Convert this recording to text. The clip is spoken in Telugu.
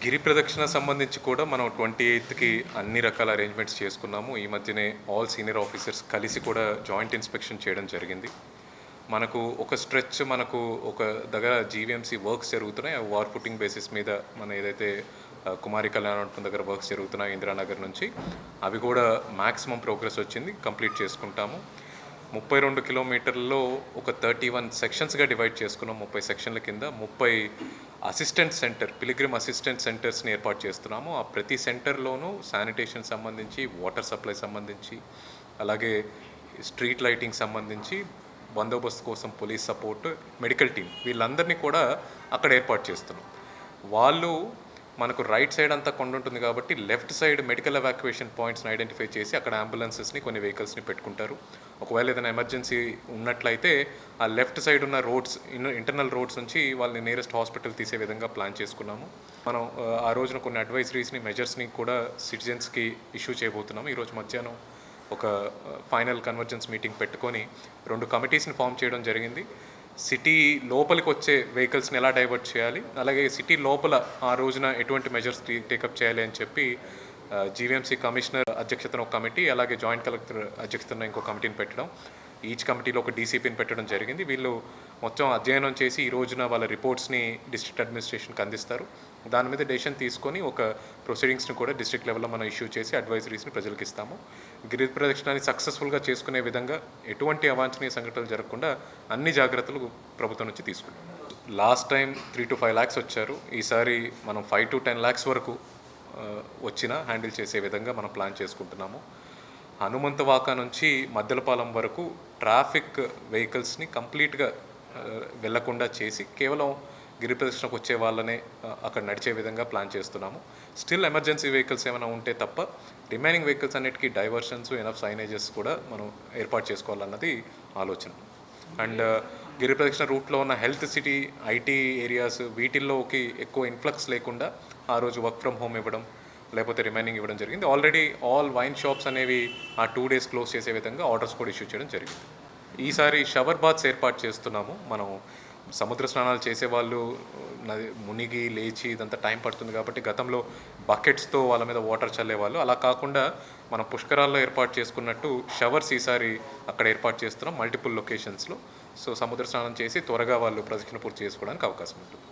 గిరి ప్రదక్షిణ సంబంధించి కూడా మనం 28కి అన్ని రకాల అరేంజ్మెంట్స్ చేసుకున్నాము. ఈ మధ్యనే ఆల్ సీనియర్ ఆఫీసర్స్ కలిసి కూడా జాయింట్ ఇన్స్పెక్షన్ చేయడం జరిగింది. మనకు ఒక స్ట్రెచ్ మనకు ఒక దగ్గర జీవీఎంసీ వర్క్స్ జరుగుతున్నాయి. వార్ ఫుటింగ్ బేసిస్ మీద మన ఏదైతే కుమారి కళ్యాణం దగ్గర వర్క్స్ జరుగుతున్నాయి ఇందిరానగర్ నుంచి, అవి కూడా మ్యాక్సిమం ప్రోగ్రెస్ వచ్చింది, కంప్లీట్ చేసుకుంటాము. 32 కిలోమీటర్లలో ఒక 31 సెక్షన్స్గా డివైడ్ చేసుకున్నాం. 30 సెక్షన్ల కింద 30 అసిస్టెంట్ సెంటర్, పిలిగ్రిమ్ అసిస్టెంట్ సెంటర్స్ని ఏర్పాటు చేస్తున్నాము. ఆ ప్రతి సెంటర్లోనూ శానిటేషన్ సంబంధించి, వాటర్ సప్లై సంబంధించి, అలాగే స్ట్రీట్ లైటింగ్ సంబంధించి, బందోబస్తు కోసం పోలీస్ సపోర్ట్, మెడికల్ టీం, వీళ్ళందరినీ కూడా అక్కడ ఏర్పాటు చేస్తున్నాం. వాళ్ళు మనకు రైట్ సైడ్ అంతా కొండ ఉంటుంది కాబట్టి లెఫ్ట్ సైడ్ మెడికల్ ఎవాక్యుయేషన్ పాయింట్స్ని ఐడెంటిఫై చేసి అక్కడ అంబులెన్సెస్ని, కొన్ని వెహికల్స్ని పెట్టుకుంటారు. ఒకవేళ ఏదైనా ఎమర్జెన్సీ ఉన్నట్లయితే ఆ లెఫ్ట్ సైడ్ ఉన్న రోడ్స్, ఇంటర్నల్ రోడ్స్ నుంచి వాళ్ళని నియరెస్ట్ హాస్పిటల్ తీసే విధంగా ప్లాన్ చేసుకున్నాము. మనం ఆ రోజున కొన్ని అడ్వైజరీస్ని, మెజర్స్ని కూడా సిటిజన్స్కి ఇష్యూ చేయబోతున్నాము. ఈరోజు మధ్యాహ్నం ఒక ఫైనల్ కన్వర్జెన్స్ మీటింగ్ పెట్టుకొని 2 కమిటీస్ని ఫామ్ చేయడం జరిగింది. సిటీ లోపలికి వచ్చే వెహికల్స్ని ఎలా డైవర్ట్ చేయాలి, అలాగే సిటీ లోపల ఆ రోజున ఎటువంటి మెజర్స్ టేకప్ చేయాలి అని చెప్పి జీవీఎంసీ కమిషనర్ అధ్యక్షతన ఒక కమిటీ, అలాగే జాయింట్ కలెక్టర్ అధ్యక్షతన ఇంకో కమిటీని పెట్టడం, ఈచ్ కమిటీలో ఒక డీసీపీని పెట్టడం జరిగింది. వీళ్ళు మొత్తం అధ్యయనం చేసి ఈ రోజున వాళ్ళ రిపోర్ట్స్ని డిస్ట్రిక్ట్ అడ్మినిస్ట్రేషన్కి అందిస్తారు. దాని మీద డెసిషన్ తీసుకొని ఒక ప్రొసీడింగ్స్ని కూడా డిస్ట్రిక్ట్ లెవెల్లో మనం ఇష్యూ చేసి అడ్వైజరీస్ని ప్రజలకు ఇస్తాము. గిరి ప్రదక్షిణాన్ని సక్సెస్ఫుల్గా చేసుకునే విధంగా ఎటువంటి అవాంఛనీయ సంఘటనలు జరగకుండా అన్ని జాగ్రత్తలు ప్రభుత్వం నుంచి తీసుకుంటాం. లాస్ట్ టైం 3 to 5 lakhs వచ్చారు. ఈసారి మనం 5 to 10 lakhs వరకు వచ్చినా హ్యాండిల్ చేసే విధంగా మనం ప్లాన్ చేసుకుంటున్నాము. హనుమంతవాక నుంచి మద్దెలపాలెం వరకు ట్రాఫిక్ వెహికల్స్ని కంప్లీట్గా వెళ్లకుండా చేసి కేవలం గిరి ప్రదక్షిణకు వచ్చే వాళ్ళనే అక్కడ నడిచే విధంగా ప్లాన్ చేస్తున్నాము. స్టిల్ ఎమర్జెన్సీ వెహికల్స్ ఏమైనా ఉంటే తప్ప రిమైనింగ్ వెహికల్స్ అన్నిటికీ డైవర్షన్స్, ఎనఫ్ సైనేజెస్ కూడా మనం ఏర్పాటు చేసుకోవాలన్నది ఆలోచన. అండ్ గిరి ప్రదక్షిణ రూట్లో ఉన్న హెల్త్ సిటీ, ఐటీ ఏరియాస్, వీటిల్లోకి ఎక్కువ ఇన్ఫ్లక్స్ లేకుండా ఆ రోజు వర్క్ ఫ్రమ్ హోమ్ ఇవ్వడం, లేకపోతే రిమైనింగ్ ఇవ్వడం జరిగింది. ఆల్రెడీ ఆల్ వైన్ షాప్స్ అనేవి ఆ 2 days క్లోజ్ చేసే విధంగా ఆర్డర్స్ కూడా ఇష్యూ చేయడం జరిగింది. ఈసారి షవర్ బాత్స్ ఏర్పాటు చేస్తున్నాము. మనం సముద్ర స్నానాలు చేసేవాళ్ళు మునిగి లేచి ఇదంతా టైం పడుతుంది కాబట్టి గతంలో బకెట్స్తో వాళ్ళ మీద వాటర్ చల్లేవాళ్ళు. అలా కాకుండా మనం పుష్కరాల్లో ఏర్పాటు చేసుకున్నట్టు షవర్స్ ఈసారి అక్కడ ఏర్పాటు చేస్తున్నాం మల్టిపుల్ లొకేషన్స్లో. సో సముద్ర స్నానం చేసి త్వరగా వాళ్ళు ప్రదక్షిణ పూర్తి చేసుకోవడానికి అవకాశం ఉంటుంది.